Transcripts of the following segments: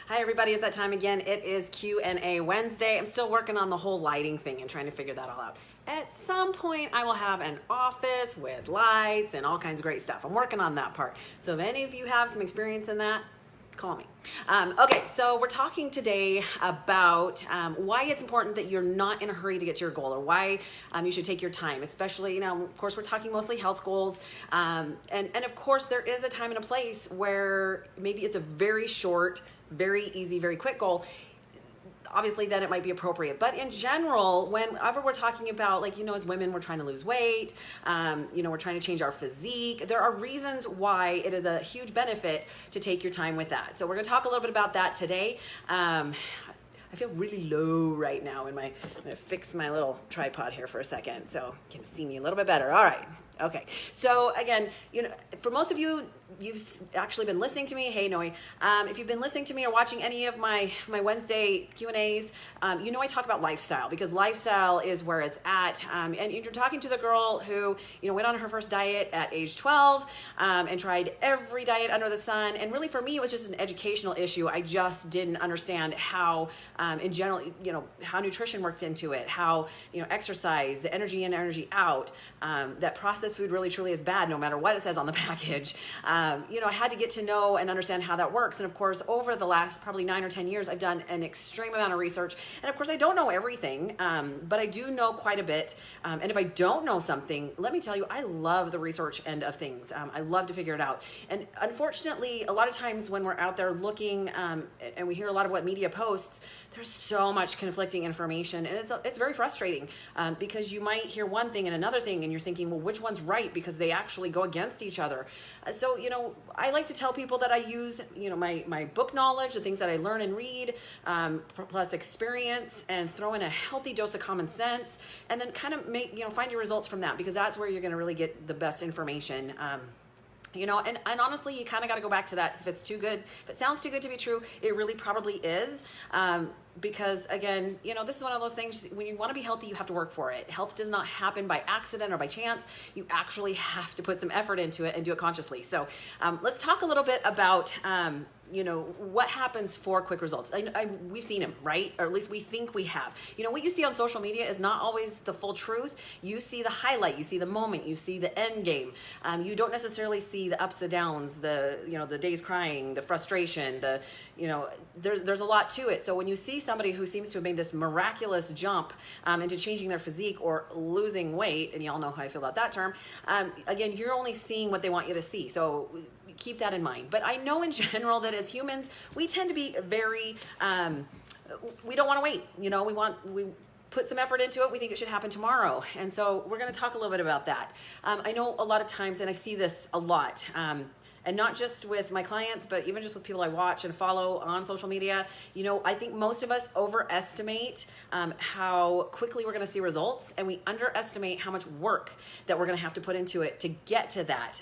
Hi everybody, it's that time again. It is Q&A Wednesday. I'm still working on the whole lighting thing and trying to figure that all out. At some point I will have an office with lights and all kinds of great stuff. I'm working on that part. So if any of you have some experience in that, call me. Okay, so we're talking today about why it's important that you're not in a hurry to get to your goal, or why you should take your time, especially, of course, we're talking mostly health goals. And of course, there is a time and a place where maybe it's a very short, very easy, very quick goal. Obviously then it might be appropriate. But in general, whenever we're talking about, like, as women, we're trying to lose weight, we're trying to change our physique, there are reasons why it is a huge benefit to take your time with that. So we're gonna talk a little bit about that today. I feel really low right now I'm gonna fix my little tripod here for a second so you can see me a little bit better. All right. Okay, so again, for most of you, you've actually been listening to me. Hey, Noe. If you've been listening to me or watching any of my Wednesday Q&As, I talk about lifestyle, because lifestyle is where it's at. And you're talking to the girl who, went on her first diet at age 12 and tried every diet under the sun. And really, for me, it was just an educational issue. I just didn't understand how, in general, how nutrition worked into it, how, exercise, the energy in, energy out, that processed food really truly is bad no matter what it says on the package. I had to get to know and understand how that works. And of course, over the last probably 9 or 10 years, I've done an extreme amount of research. And of course, I don't know everything, but I do know quite a bit. And if I don't know something, let me tell you, I love the research end of things. I love to figure it out. And unfortunately, a lot of times when we're out there looking and we hear a lot of what media posts, there's so much conflicting information, and it's very frustrating because you might hear one thing and another thing, and you're thinking, well, which one's right? Because they actually go against each other. So, I like to tell people that I use, my book knowledge, the things that I learn and read, plus experience, and throw in a healthy dose of common sense, and then kind of find your results from that, because that's where you're going to really get the best information. And honestly, you kind of got to go back to that. If it's too good, if it sounds too good to be true, it really probably is. Because again, this is one of those things, when you want to be healthy, you have to work for it. Health does not happen by accident or by chance. You actually have to put some effort into it and do it consciously. So let's talk a little bit about, what happens for quick results. We've seen them, right? Or at least we think we have. What you see on social media is not always the full truth. You see the highlight, you see the moment, you see the end game. You don't necessarily see the ups and downs, the days crying, the frustration, there's a lot to it. So when you see somebody who seems to have made this miraculous jump into changing their physique or losing weight, and y'all know how I feel about that term, again, you're only seeing what they want you to see. So keep that in mind. But I know in general that as humans, we tend to be very, we don't want to wait. We put some effort into it. We think it should happen tomorrow. And so we're going to talk a little bit about that. I know a lot of times, and I see this a lot, and not just with my clients, but even just with people I watch and follow on social media, I think most of us overestimate how quickly we're gonna see results, and we underestimate how much work that we're gonna have to put into it to get to that.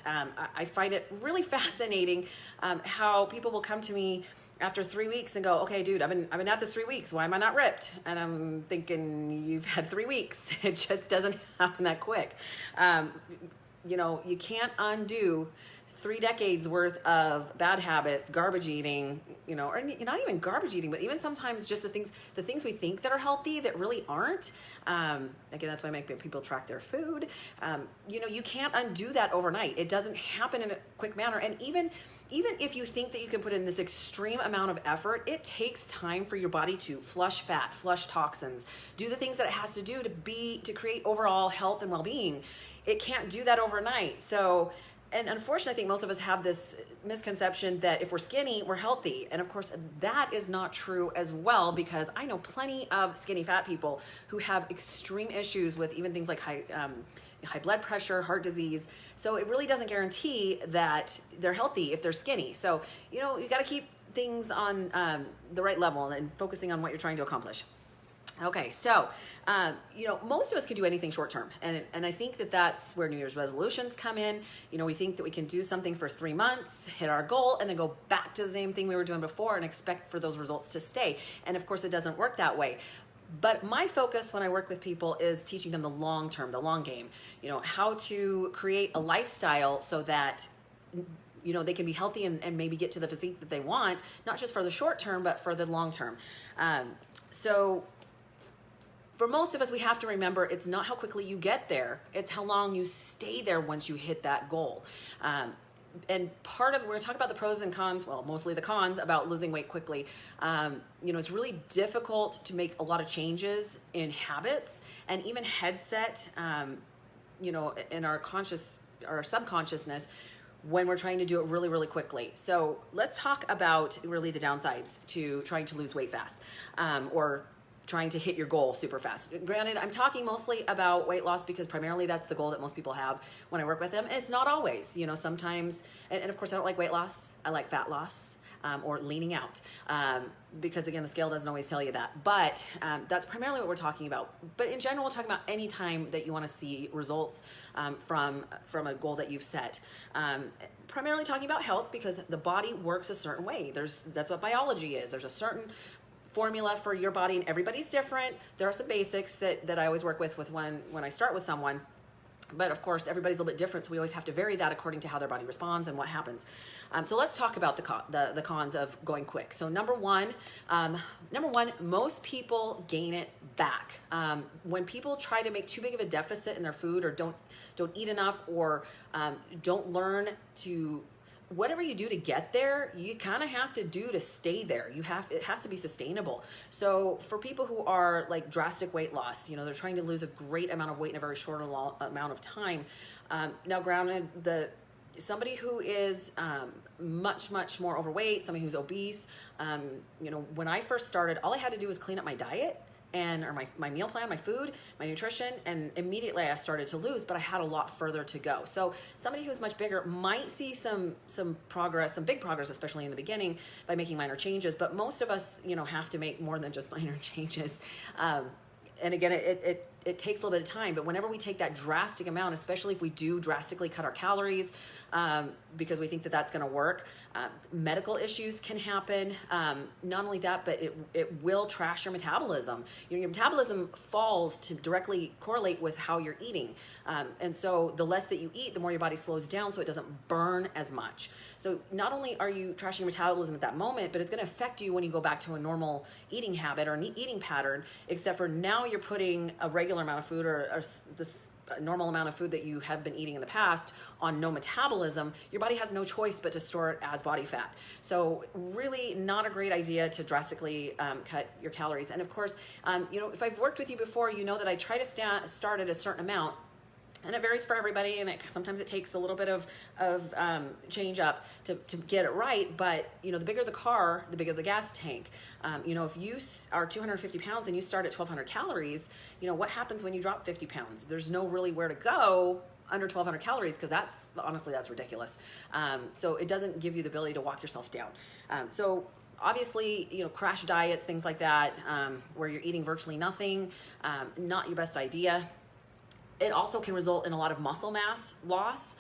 I find it really fascinating how people will come to me after 3 weeks and go, okay, dude, I've been at this 3 weeks. Why am I not ripped? And I'm thinking, you've had 3 weeks. It just doesn't happen that quick. You can't undo 3 decades worth of bad habits, garbage eating, or not even garbage eating, but even sometimes just the things we think that are healthy that really aren't. Again, that's why I make people track their food. You can't undo that overnight. It doesn't happen in a quick manner. And even if you think that you can put in this extreme amount of effort, it takes time for your body to flush fat, flush toxins, do the things that it has to do to create overall health and well-being. It can't do that overnight. So, and unfortunately, I think most of us have this misconception that if we're skinny, we're healthy. And of course, that is not true as well, because I know plenty of skinny fat people who have extreme issues with even things like high blood pressure, heart disease. So it really doesn't guarantee that they're healthy if they're skinny. So, you got to keep things on the right level and focusing on what you're trying to accomplish. Okay, so, most of us can do anything short term. And I think that that's where New Year's resolutions come in. We think that we can do something for 3 months, hit our goal, and then go back to the same thing we were doing before and expect for those results to stay. And of course, it doesn't work that way. But my focus when I work with people is teaching them the long term, the long game, how to create a lifestyle so that they can be healthy and maybe get to the physique that they want, not just for the short term, but for the long term. So for most of us, we have to remember it's not how quickly you get there, it's how long you stay there once you hit that goal. And part of, we're going to talk about the pros and cons, well, mostly the cons about losing weight quickly. It's really difficult to make a lot of changes in habits and even headset, in our subconsciousness when we're trying to do it really, really quickly. So let's talk about really the downsides to trying to lose weight fast, or trying to hit your goal super fast. Granted, I'm talking mostly about weight loss because primarily that's the goal that most people have when I work with them. It's not always, sometimes, and of course I don't like weight loss. I like fat loss, or leaning out, because again, the scale doesn't always tell you that, but that's primarily what we're talking about. But in general, we're talking about any time that you want to see results from a goal that you've set. Primarily talking about health because the body works a certain way. That's what biology is. There's a certain formula for your body, and everybody's different. There are some basics that I always work with when I start with someone, but of course everybody's a little bit different, so we always have to vary that according to how their body responds and what happens. So let's talk about the cons of going quick. So number one, most people gain it back. When people try to make too big of a deficit in their food, or don't eat enough, or don't learn to, whatever you do to get there, you kind of have to do to stay there. It has to be sustainable. So for people who are like drastic weight loss, they're trying to lose a great amount of weight in a very short amount of time. Now granted, somebody who is much more overweight, somebody who's obese, when I first started, all I had to do was clean up my diet or my meal plan, my food, my nutrition, and immediately I started to lose, but I had a lot further to go. So somebody who's much bigger might see some progress, some big progress, especially in the beginning, by making minor changes, but most of us, have to make more than just minor changes. And again, it takes a little bit of time, but whenever we take that drastic amount, especially if we do drastically cut our calories, because we think that that's going to work, medical issues can happen. Not only that, but it will trash your metabolism. Your metabolism falls to directly correlate with how you're eating. And so the less that you eat, the more your body slows down so it doesn't burn as much. So not only are you trashing your metabolism at that moment, but it's going to affect you when you go back to a normal eating habit or an eating pattern, except for now you're putting a regular amount of food or this normal amount of food that you have been eating in the past on no metabolism. Your body has no choice but to store it as body fat. So really not a great idea to drastically cut your calories. And of course, if I've worked with you before, you know that I try to start at a certain amount. And it varies for everybody, and sometimes it takes a little bit of change up to get it right. But the bigger the car, the bigger the gas tank. If you are 250 pounds and you start at 1,200 calories, what happens when you drop 50 pounds? There's no really where to go under 1,200 calories, because that's ridiculous. So it doesn't give you the ability to walk yourself down. So obviously, crash diets, things like that, where you're eating virtually nothing, not your best idea. It also can result in a lot of muscle mass loss,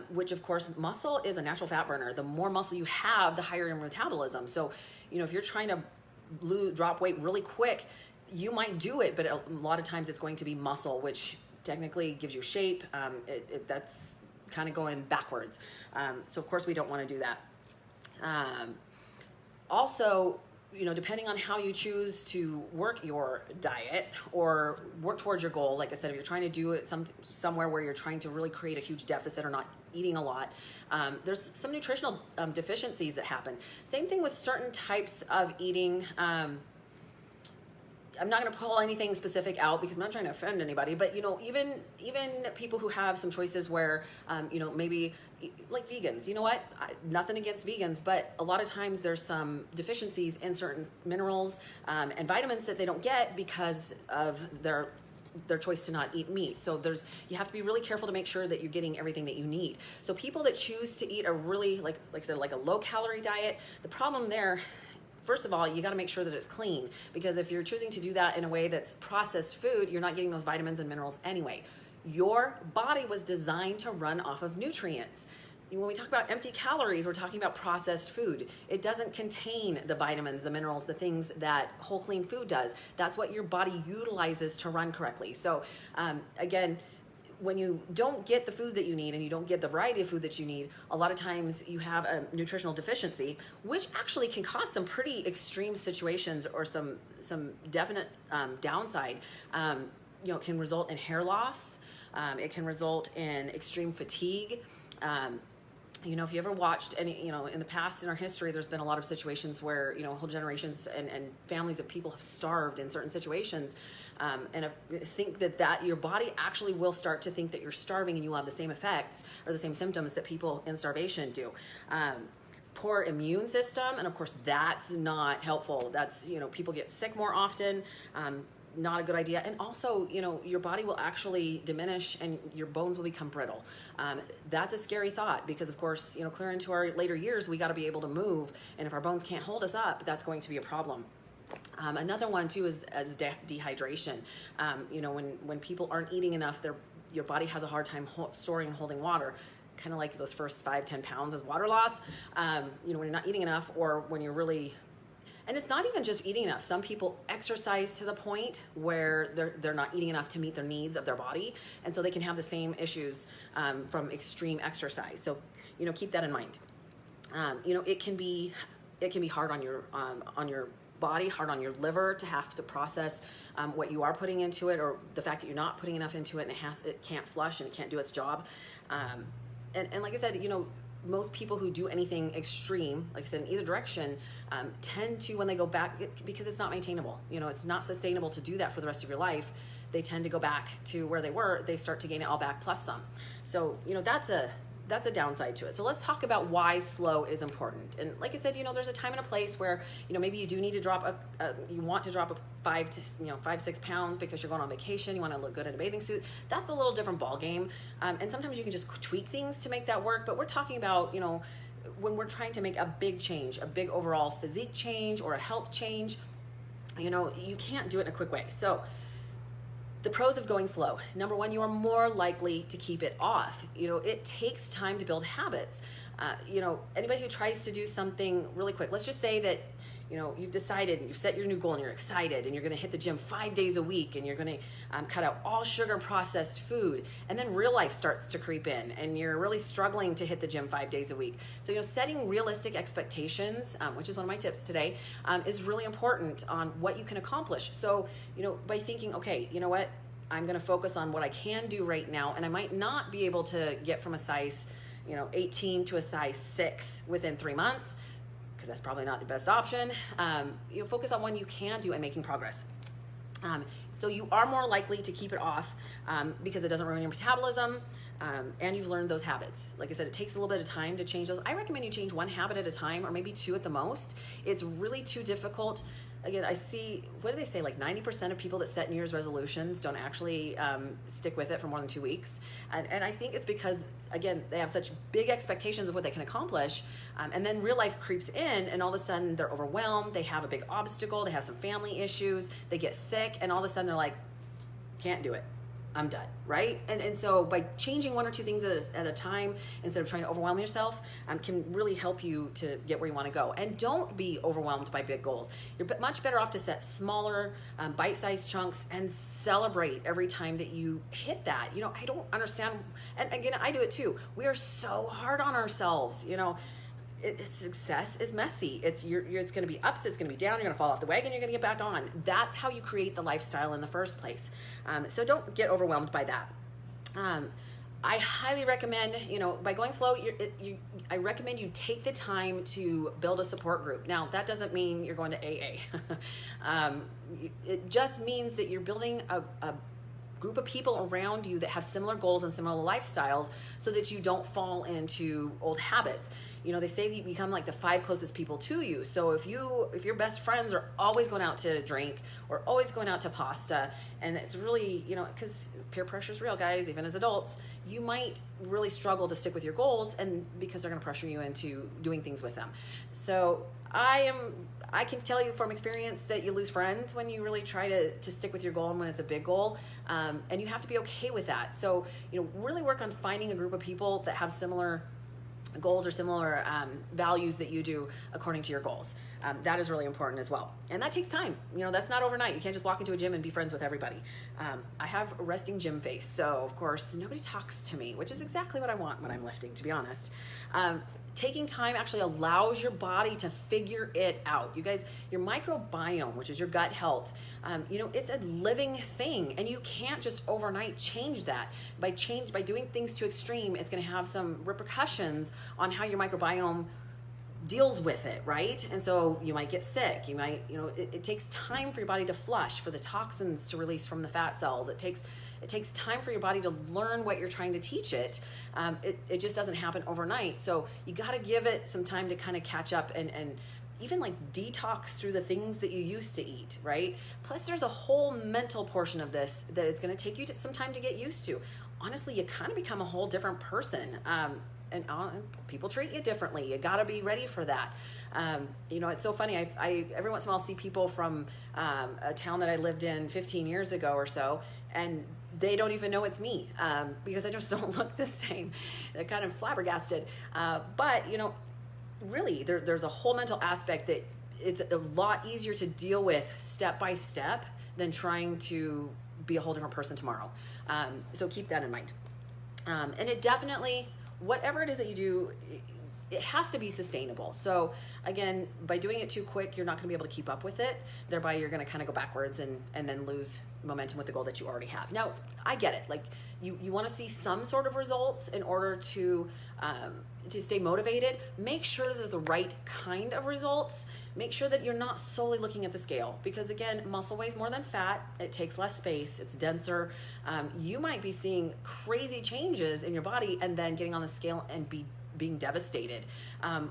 which of course, muscle is a natural fat burner. The more muscle you have, the higher your metabolism. So, if you're trying to drop weight really quick, you might do it, but a lot of times it's going to be muscle, which technically gives you shape. That's kind of going backwards. So of course we don't want to do that. Also, depending on how you choose to work your diet or work towards your goal, like I said, if you're trying to do it somewhere where you're trying to really create a huge deficit or not eating a lot, there's some nutritional deficiencies that happen. Same thing with certain types of eating. I'm not going to pull anything specific out because I'm not trying to offend anybody, but even people who have some choices where maybe like vegans, nothing against vegans, but a lot of times there's some deficiencies in certain minerals and vitamins that they don't get because of their choice to not eat meat. So you have to be really careful to make sure that you're getting everything that you need. So people that choose to eat a really, like I said, like a low calorie diet, the problem there, first of all, you got to make sure that it's clean, because if you're choosing to do that in a way that's processed food, you're not getting those vitamins and minerals anyway. Your body was designed to run off of nutrients. When we talk about empty calories, we're talking about processed food. It doesn't contain the vitamins, the minerals, the things that whole clean food does. That's what your body utilizes to run correctly. So again, when you don't get the food that you need and you don't get the variety of food that you need, a lot of times you have a nutritional deficiency, which actually can cause some pretty extreme situations or some definite downside. It can result in hair loss. It can result in extreme fatigue. If you ever watched any, in the past in our history, there's been a lot of situations where, whole generations and families of people have starved in certain situations. And I think that your body actually will start to think that you're starving, and you will have the same effects or the same symptoms that people in starvation do. Poor immune system, and of course that's not helpful. That's, people get sick more often. Not a good idea. And also, your body will actually diminish and your bones will become brittle. That's a scary thought because, of course, clear into our later years, we got to be able to move. And if our bones can't hold us up, that's going to be a problem. Another one too is dehydration. When people aren't eating enough, your body has a hard time storing and holding water. Kind of like those first 5-10 pounds is water loss. When you're not eating enough, or when you're really, and it's not even just eating enough. Some people exercise to the point where they're not eating enough to meet their needs of their body, and so they can have the same issues from extreme exercise. So keep that in mind. It can be hard on your body, hard on your liver to have to process what you are putting into it, or the fact that you're not putting enough into it and it can't flush and it can't do its job. And like I said, most people who do anything extreme, like I said, in either direction, tend to, when they go back, because it's not maintainable, it's not sustainable to do that for the rest of your life, they tend to go back to where they were. They start to gain it all back plus some. So, that's a downside to it. So let's talk about why slow is important. And like I said, there's a time and a place where, maybe you do need to drop you want to drop 5-6 pounds because you're going on vacation. You want to look good in a bathing suit. That's a little different ball game. And sometimes you can just tweak things to make that work. But we're talking about, when we're trying to make a big change, a big overall physique change or a health change, you can't do it in a quick way. So the pros of going slow. Number one, you are more likely to keep it off. It takes time to build habits. Anybody who tries to do something really quick, let's just say that, you've decided, you've set your new goal and you're excited and you're going to hit the gym 5 days a week and you're going to cut out all sugar processed food, and then real life starts to creep in and you're really struggling to hit the gym 5 days a week. So, setting realistic expectations, which is one of my tips today, is really important on what you can accomplish. So, by thinking, okay, you know what, I'm going to focus on what I can do right now, and I might not be able to get from a size 18 to a size 6 within 3 months, because that's probably not the best option. Focus on when you can do and making progress. So you are more likely to keep it off because it doesn't ruin your metabolism, and you've learned those habits. Like I said, it takes a little bit of time to change those. I recommend you change one habit at a time, or maybe 2 at the most. It's really too difficult. Again, I see, what do they say, like 90% of people that set New Year's resolutions don't actually stick with it for more than 2 weeks. And I think it's because, again, they have such big expectations of what they can accomplish, and then real life creeps in, and all of a sudden they're overwhelmed, they have a big obstacle, they have some family issues, they get sick, and all of a sudden they're like, can't do it. I'm done, right? And so by changing 1 or 2 things at a time, instead of trying to overwhelm yourself, can really help you to get where you want to go. And don't be overwhelmed by big goals. You're much better off to set smaller, bite-sized chunks and celebrate every time that you hit that. I don't understand, and again, I do it too. We are so hard on ourselves, success is messy. It's going to be ups, it's going to be down, you're going to fall off the wagon, you're going to get back on. That's how you create the lifestyle in the first place. So don't get overwhelmed by that. I highly recommend, by going slow, I recommend you take the time to build a support group. Now, that doesn't mean you're going to AA. It just means that you're building a group of people around you that have similar goals and similar lifestyles, so that you don't fall into old habits. They say that you become like the 5 closest people to you. So if your best friends are always going out to drink or always going out to pasta, and it's really, because peer pressure is real, guys, even as adults, you might really struggle to stick with your goals, and because they're going to pressure you into doing things with them. So I can tell you from experience that you lose friends when you really try to stick with your goal, and when it's a big goal, and you have to be okay with that. So, really work on finding a group of people that have similar goals or similar values that you do according to your goals. That is really important as well. And that takes time. You know, that's not overnight. You can't just walk into a gym and be friends with everybody. I have a resting gym face. So of course, nobody talks to me, which is exactly what I want when I'm lifting, to be honest. Taking time actually allows your body to figure it out. You guys, your microbiome, which is your gut health, you know, it's a living thing, and you can't just overnight change that. By doing things to extreme, it's going to have some repercussions on how your microbiome deals with it, right? And so you might get sick. You might, you know, it takes time for your body to flush, for the toxins to release from the fat cells. It takes time for your body to learn what you're trying to teach it. It just doesn't happen overnight. So you got to give it some time to kind of catch up and even like detox through the things that you used to eat, right? Plus there's a whole mental portion of this that it's going to take you some time to get used to. Honestly, you kind of become a whole different person. And people treat you differently. You got to be ready for that. You know, it's so funny. I every once in a while see people from a town that I lived in 15 years ago or so, and they don't even know it's me because I just don't look the same. They're kind of flabbergasted. But, you know, really, there's a whole mental aspect that it's a lot easier to deal with step by step than trying to be a whole different person tomorrow. So keep that in mind. And it definitely, whatever it is that you do, it has to be sustainable. So again, by doing it too quick, you're not going to be able to keep up with it. Thereby, you're going to kind of go backwards and then lose momentum with the goal that you already have. Now, I get it. Like you want to see some sort of results in order to stay motivated. Make sure that the right kind of results. Make sure that you're not solely looking at the scale, because again, muscle weighs more than fat. It takes less space. It's denser. You might be seeing crazy changes in your body and then getting on the scale and being devastated,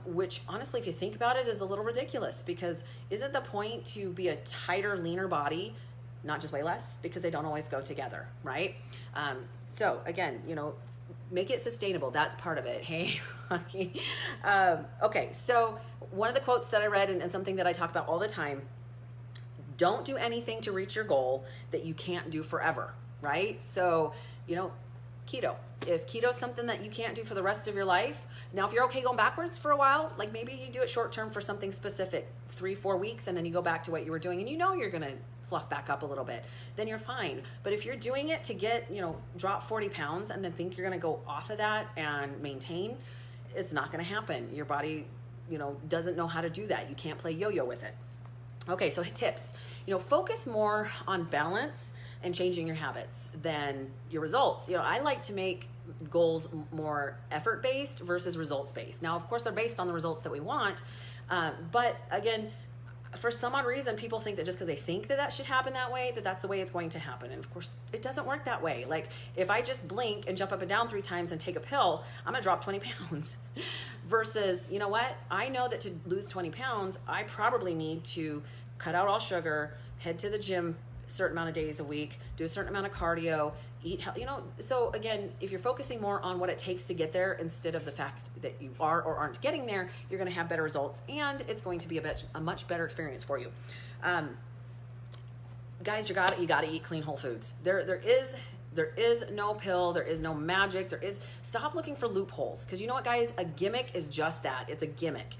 which honestly, if you think about it, is a little ridiculous, because isn't the point to be a tighter, leaner body, not just weigh less? Because they don't always go together, right? So again, you know, make it sustainable. That's part of it. Hey, okay. So one of the quotes that I read and something that I talk about all the time: don't do anything to reach your goal that you can't do forever, right? So, you know, keto. If keto is something that you can't do for the rest of your life, now if you're okay going backwards for a while, like maybe you do it short term for something specific, 3-4 weeks, and then you go back to what you were doing, and you know you're gonna fluff back up a little bit, then you're fine. But if you're doing it to get, you know, drop 40 pounds and then think you're gonna go off of that and maintain, it's not gonna happen. Your body, you know, doesn't know how to do that. You can't play yo-yo with it. Okay, so tips. You know, focus more on balance and changing your habits than your results. You know, I like to make goals more effort-based versus results-based. Now, of course, they're based on the results that we want, but again, for some odd reason, people think that just because they think that that should happen that way, that that's the way it's going to happen. And of course, it doesn't work that way. Like if I just blink and jump up and down 3 times and take a pill, I'm gonna drop 20 pounds. Versus, you know what? I know that to lose 20 pounds, I probably need to cut out all sugar, head to the gym a certain amount of days a week, do a certain amount of cardio, eat healthy, you know. So again, if you're focusing more on what it takes to get there instead of the fact that you are or aren't getting there, you're going to have better results, and it's going to be a much better experience for you. Guys, you got to eat clean, whole foods. There is no pill, there is no magic, stop looking for loopholes, because you know what, guys, a gimmick is just that. It's a gimmick,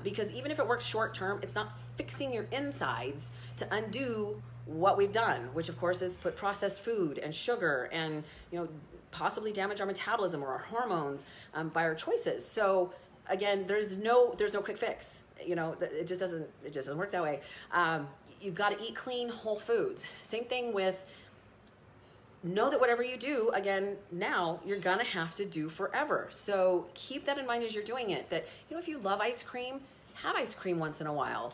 because even if it works short term, it's not fixing your insides to undo what we've done, which of course is put processed food and sugar and, you know, possibly damage our metabolism or our hormones by our choices. So again, there's no quick fix. You know, it just doesn't work that way. You've got to eat clean, whole foods. Same thing with, know that whatever you do, again, now you're gonna have to do forever. So keep that in mind as you're doing it, that, you know, if you love ice cream, have ice cream once in a while.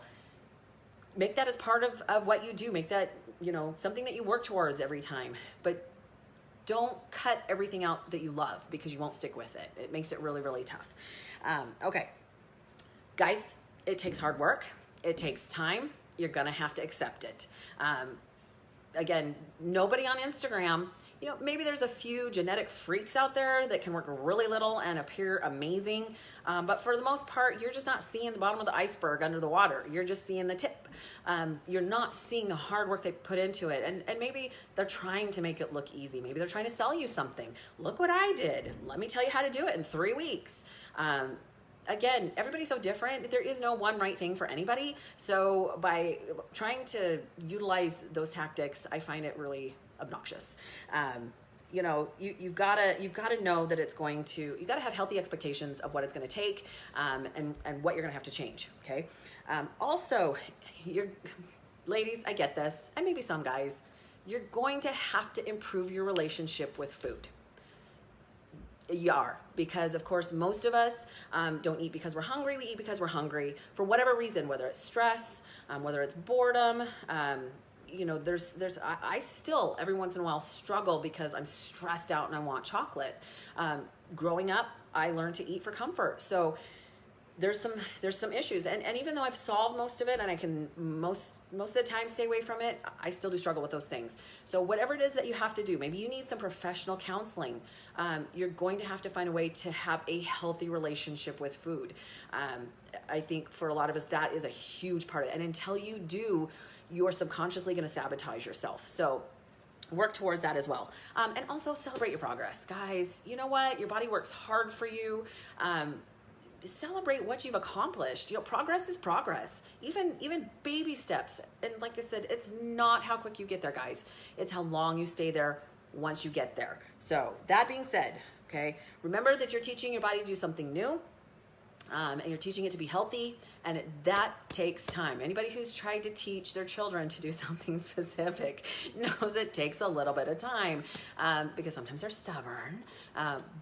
Make that as part of what you do. Make that, you know, something that you work towards every time. But don't cut everything out that you love, because you won't stick with it. It makes it really, really tough. Okay, guys, it takes hard work. It takes time. You're gonna have to accept it. Again, nobody on Instagram, you know, maybe there's a few genetic freaks out there that can work really little and appear amazing. But for the most part, you're just not seeing the bottom of the iceberg under the water. You're just seeing the tip. You're not seeing the hard work they put into it. And maybe they're trying to make it look easy. Maybe they're trying to sell you something. Look what I did. Let me tell you how to do it in 3 weeks. Again, everybody's so different. There is no one right thing for anybody. So by trying to utilize those tactics, I find it really obnoxious. You know, you've got to know that it's going to, you got to have healthy expectations of what it's going to take, and what you're going to have to change. Okay. Also, ladies, I get this, and maybe some guys, you're going to have to improve your relationship with food. You are, because of course most of us don't eat because we're hungry. We eat because we're hungry for whatever reason, whether it's stress, whether it's boredom. You know, I still every once in a while struggle because I'm stressed out and I want chocolate. Growing up, I learned to eat for comfort. So there's some issues, and even though I've solved most of it and I can most of the time stay away from it, I still do struggle with those things. So whatever it is that you have to do, maybe you need some professional counseling. You're going to have to find a way to have a healthy relationship with food. I think for a lot of us that is a huge part of it, and until you do, you're subconsciously going to sabotage yourself. So work towards that as well. And also celebrate your progress, guys. You know what? Your body works hard for you. Celebrate what you've accomplished. You know, progress is progress. Even baby steps. And like I said, it's not how quick you get there, guys. It's how long you stay there once you get there. So that being said, okay, remember that you're teaching your body to do something new. And you're teaching it to be healthy, and that takes time. Anybody who's tried to teach their children to do something specific knows it takes a little bit of time, because sometimes they're stubborn.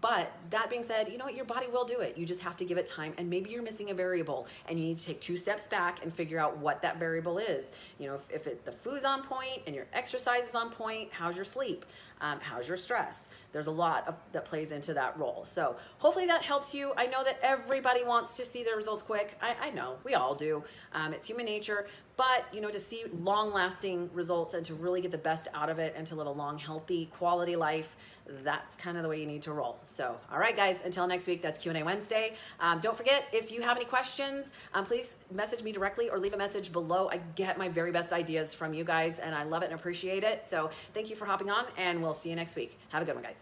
But that being said, you know what? Your body will do it. You just have to give it time, and maybe you're missing a variable, and you need to take 2 steps back and figure out what that variable is. You know, if the food's on point and your exercise is on point, how's your sleep? How's your stress? There's a lot that plays into that role. So hopefully that helps you. I know that everybody wants to see their results quick. I know, we all do. It's human nature, but you know, to see long-lasting results and to really get the best out of it and to live a long, healthy, quality life, that's kind of the way you need to roll. So, all right, guys, until next week, that's Q&A Wednesday. Don't forget, if you have any questions, please message me directly or leave a message below. I get my very best ideas from you guys, and I love it and appreciate it. So thank you for hopping on, and we'll see you next week. Have a good one, guys.